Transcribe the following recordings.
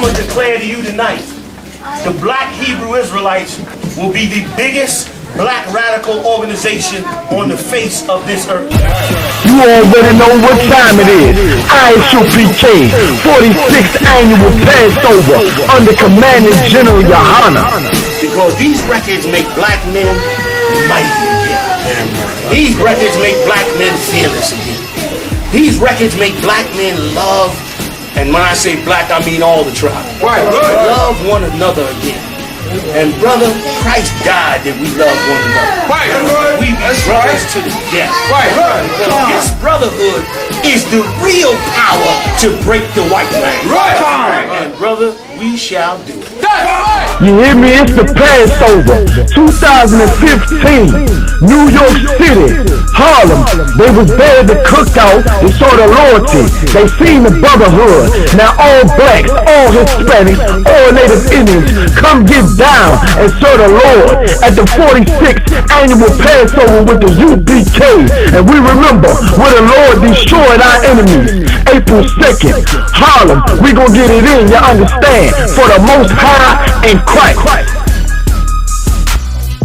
going to declare to you tonight, the Black Hebrew Israelites will be the biggest black radical organization on the face of this earth. You already know what time it is. I.S.U.P.K. 46th annual Passover under Commanding General Yohanna. Because these records make black men mighty again. These records make black men fearless again. These records make black men love, and when I say black, I mean all the tribes. Right. Love one another again. And brother, Christ died that we love one another. Right. We be brothers to the death. Right. This brotherhood is the real power to break the white man. Right. And brother, we shall do it. You hear me? It's the Passover 2015, New York City, Harlem. They was there at the cookout. They saw the loyalty. They seen the brotherhood. Now all blacks, all Hispanics, all Native Indians, come get down and serve the Lord at the 46th annual Passover with the U.P.K. And we remember where the Lord destroyed our enemies. April 2nd, Harlem. We gonna get it in, you understand? For the Most High and Christ.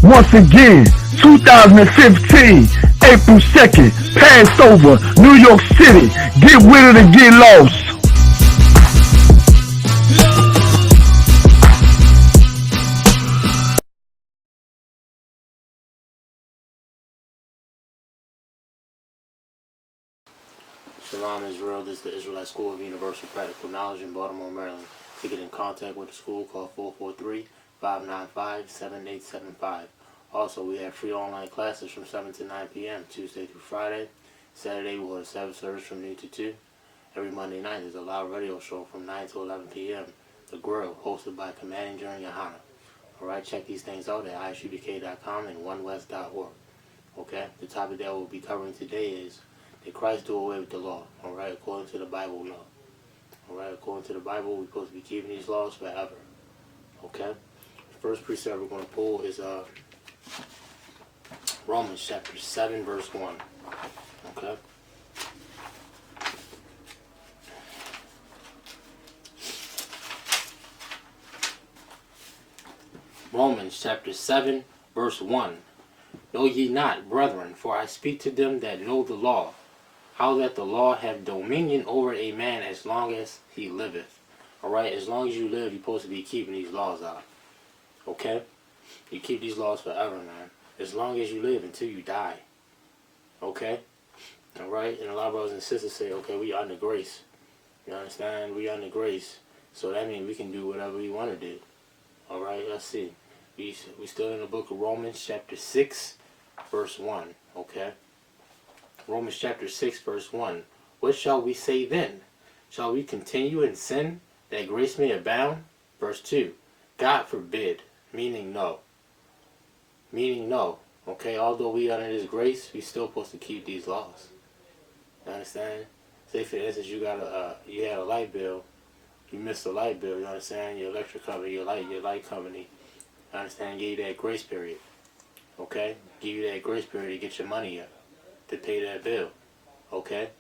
Once again, 2015, April 2nd, Passover, New York City. Get with it and get lost. Shalom Israel, this is the Israelite School of Universal Practical Knowledge in Baltimore, Maryland. To get in contact with the school, call 443-595-7875. Also, we have free online classes from 7 to 9 p.m. Tuesday through Friday. Saturday, we'll have a 7 service from noon to 2. Every Monday night is a live radio show from 9 to 11 p.m. The Grill, hosted by Commanding General Yohanna. Alright, check these things out at I.S.U.P.K.com and onewest.org. Okay, the topic that we'll be covering today is, did Christ do away with the law? Alright, according to the Bible, no. Alright, according to the Bible, we're supposed to be keeping these laws forever. Okay? The first precept we're going to pull is Romans chapter 7, verse 1. Okay? Romans chapter 7, verse 1. Know ye not, brethren, for I speak to them that know the law, how that the law have dominion over a man as long as he liveth. Alright, as long as you live, you're supposed to be keeping these laws out. Okay? You keep these laws forever, man. As long as you live until you die. Okay? Alright? And a lot of brothers and sisters say, okay, we under grace. You understand? We under grace. So that means we can do whatever we want to do. Alright, let's see. We still in the book of Romans chapter 6, verse 1. Okay? Romans chapter 6, verse 1. What shall we say then? Shall we continue in sin, that grace may abound? Verse 2. God forbid. Meaning no. Meaning no. Okay, although we under this grace, we still supposed to keep these laws. You understand? Say for instance, you had a light bill. You missed the light bill. You understand? Your electric company, your light company. You understand? Give you that grace period. Okay? Give you that grace period to get your money up, to pay that bill. Okay?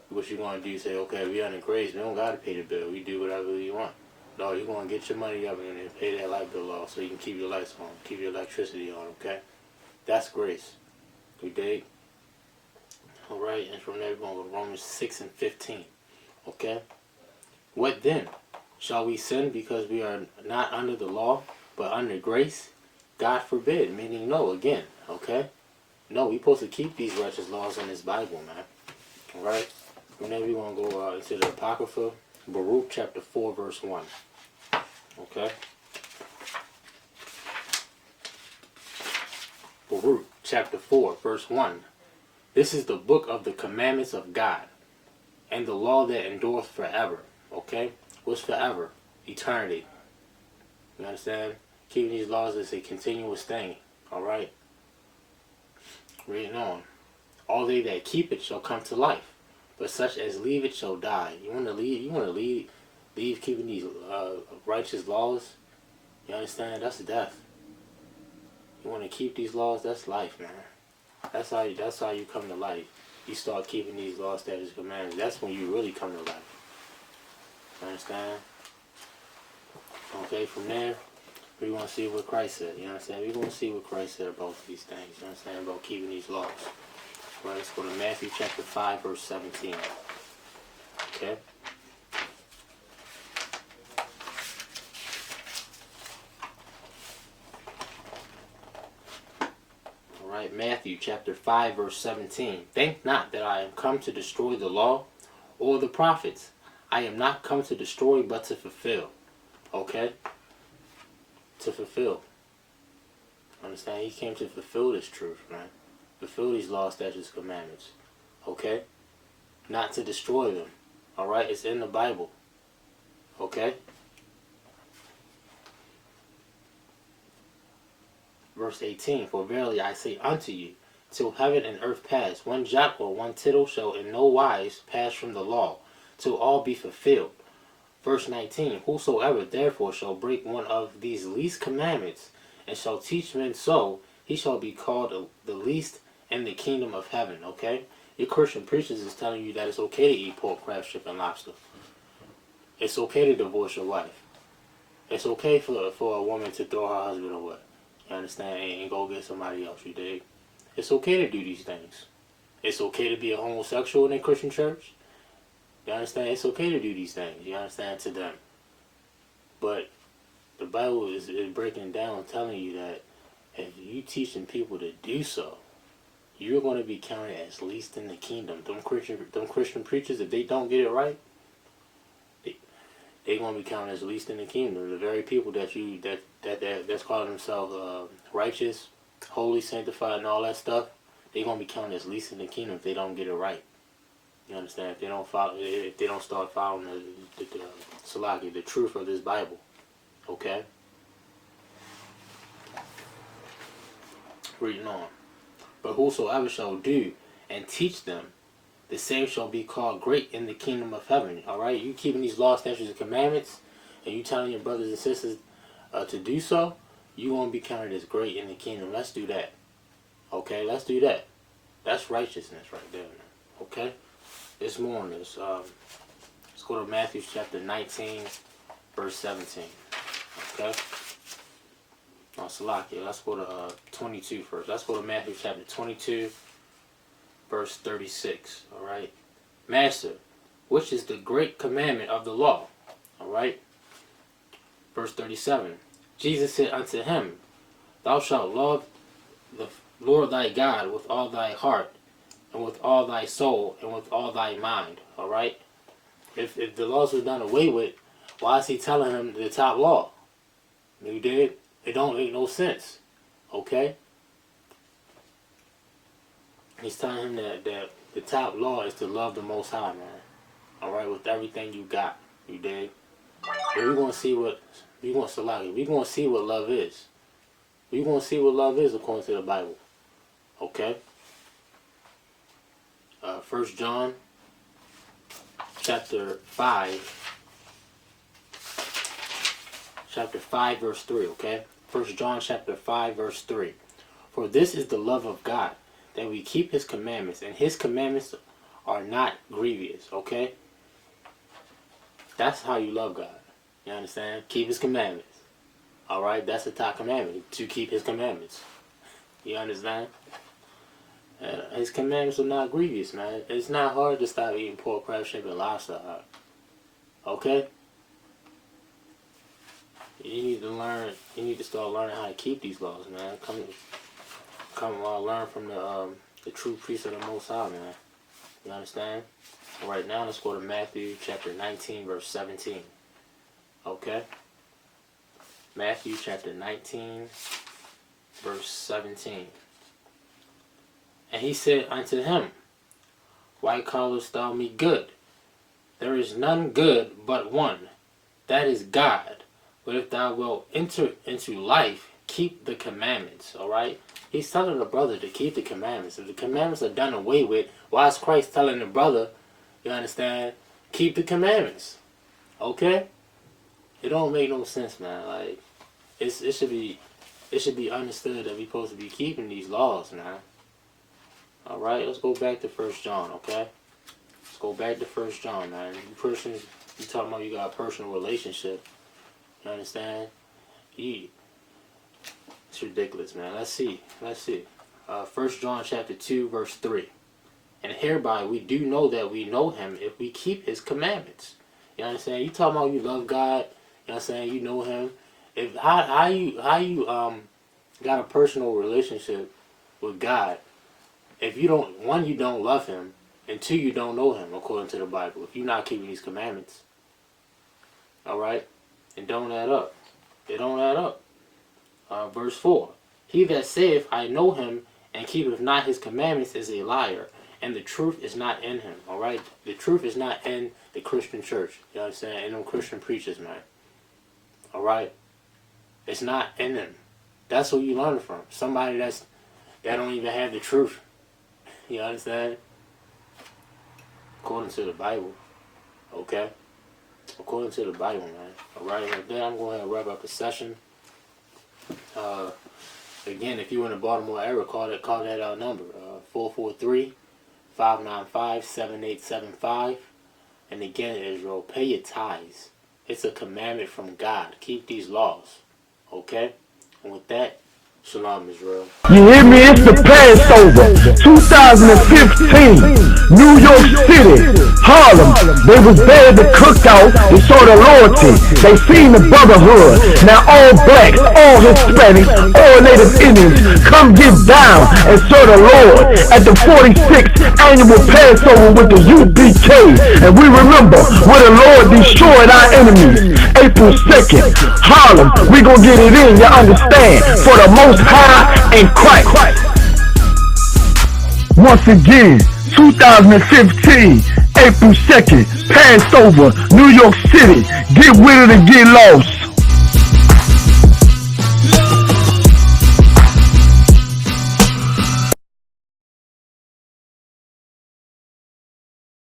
What you going to do, say, okay, we under grace, we don't got to pay the bill, we do whatever we want. No, you're going to get your money up and then pay that light bill off so you can keep your lights on, keep your electricity on, okay? That's grace. We dig? Alright, and from there we're going to go to Romans 6 and 15. Okay? What then? Shall we sin because we are not under the law, but under grace? God forbid, meaning no, again, okay? No, we're supposed to keep these righteous laws in this Bible, man. Alright? And then we're going to go into the Apocrypha, Baruch chapter 4, verse 1. Okay? Baruch chapter 4, verse 1. This is the book of the commandments of God, and the law that endureth forever. Okay? What's forever? Eternity. You understand? Keeping these laws is a continuous thing. Alright? Reading on. All they that keep it shall come to life, but such as leave it shall die. You want to leave keeping these righteous laws? You understand? That's death. You want to keep these laws? That's life, man. That's how you come to life. You start keeping these laws, statutes, commandments. That's when you really come to life. You understand? Okay, from there, we're going to see what Christ said. You know what I'm saying? We're going to see what Christ said about these things. You know what I'm saying? About keeping these laws. All right, let's go to Matthew chapter 5, verse 17. Okay? All right, Matthew chapter 5, verse 17. Think not that I am come to destroy the law or the prophets. I am not come to destroy, but to fulfill. Okay? To fulfill. Understand? He came to fulfill this truth, man. Fulfill these laws, statutes, commandments. Okay? Not to destroy them. Alright? It's in the Bible. Okay? Verse 18. For verily I say unto you, till heaven and earth pass, one jot or one tittle shall in no wise pass from the law, till all be fulfilled. Verse 19. Whosoever therefore shall break one of these least commandments, and shall teach men so, he shall be called the least in the kingdom of heaven. Okay? Your Christian preachers is telling you that it's okay to eat pork, crab, shrimp, and lobster. It's okay to divorce your wife. It's okay for a woman to throw her husband away. You understand? And go get somebody else, you dig? It's okay to do these things. It's okay to be a homosexual in a Christian church. You understand? It's okay to do these things. You understand? To them. But the Bible is breaking down, telling you that if you teaching people to do so, you're going to be counted as least in the kingdom. Them Christian preachers, if they don't get it right, they're going to be counted as least in the kingdom. The very people that's calling themselves righteous, holy, sanctified, and all that stuff, they're going to be counted as least in the kingdom if they don't get it right. You understand? If they don't follow, if they don't start following the truth of this Bible. Okay? Reading on. But whosoever shall do and teach them, the same shall be called great in the kingdom of heaven. Alright? You keeping these laws, statutes, and commandments, and you telling your brothers and sisters to do so, you won't be counted as great in the kingdom. Let's do that. Okay? Let's do that. That's righteousness right there. Okay? This morning, let's go to Matthew chapter 19, verse 17. Okay? Oh, Salakia, let's go to 22 first. Let's go to Matthew chapter 22, verse 36. Alright? Master, which is the great commandment of the law? Alright? Verse 37. Jesus said unto him, Thou shalt love the Lord thy God with all thy heart, and with all thy soul, and with all thy mind. Alright? If the laws were done away with, why is he telling him the top law? You did? It don't make no sense. Okay? He's telling him that the top law is to love the Most High, man. Alright? With everything you got. You dig? But we're going to see what love is. We're going to see what love is according to the Bible. Okay? 1 John chapter 5 verse 3, okay? 1 John chapter 5 verse 3. For this is the love of God, that we keep his commandments, and his commandments are not grievous, okay? That's how you love God. You understand? Keep his commandments. Alright? That's the top commandment, to keep his commandments. You understand? His commandments are not grievous, man. It's not hard to stop eating pork, crab, shrimp, and lobster. Okay? You need to learn. You need to start learning how to keep these laws, man. Come learn from the true priest of the Most High, man. You understand? All right, now let's go to Matthew chapter 19, verse 17. Okay? Matthew chapter 19, verse 17. And he said unto him, Why callest thou me good? There is none good but one, that is God. But if thou wilt enter into life, keep the commandments. Alright? He's telling the brother to keep the commandments. If the commandments are done away with, why is Christ telling the brother, you understand, keep the commandments? Okay? It don't make no sense, man. Like, it should be understood that we're supposed to be keeping these laws, man. Alright, let's go back to 1 John, okay? Let's go back to 1 John, man. You talking about you got a personal relationship. You understand? It's ridiculous, man. Let's see. 1 John chapter 2, verse 3. And hereby we do know that we know him if we keep his commandments. You understand? You talking about you love God. You know what I'm saying? You know him. If how you got a personal relationship with God if you don't, one, you don't love him, and two, you don't know him according to the Bible, if you're not keeping these commandments. Alright? It don't add up. It don't add up. Verse 4. He that saith, I know him, and keepeth not his commandments is a liar, and the truth is not in him. Alright? The truth is not in the Christian church. You know what I'm saying? And them Christian preachers, man. Alright? It's not in them. That's who you learn from. Somebody that don't even have the truth. You understand? According to the Bible. Okay? According to the Bible, man. Alright, with that, I'm going to wrap up the session. Again, if you're in the Baltimore area, call that number. 443-595-7875. And again, Israel, pay your tithes. It's a commandment from God. Keep these laws. Okay? And with that, Shalom, Israel. You hear me? It's the Passover, 2015, New York City, Harlem. They was there at the cookout. They saw the loyalty. They seen the brotherhood. Now all blacks, all Hispanics, all Native Indians come get down and serve the Lord at the 46th annual Passover with the U.P.K. And we remember where the Lord destroyed our enemies. April 2nd, Harlem. We gonna get it in, you understand? For the Most High and Christ. Once again, 2015, April 2nd, Passover, New York City. Get with it and get lost.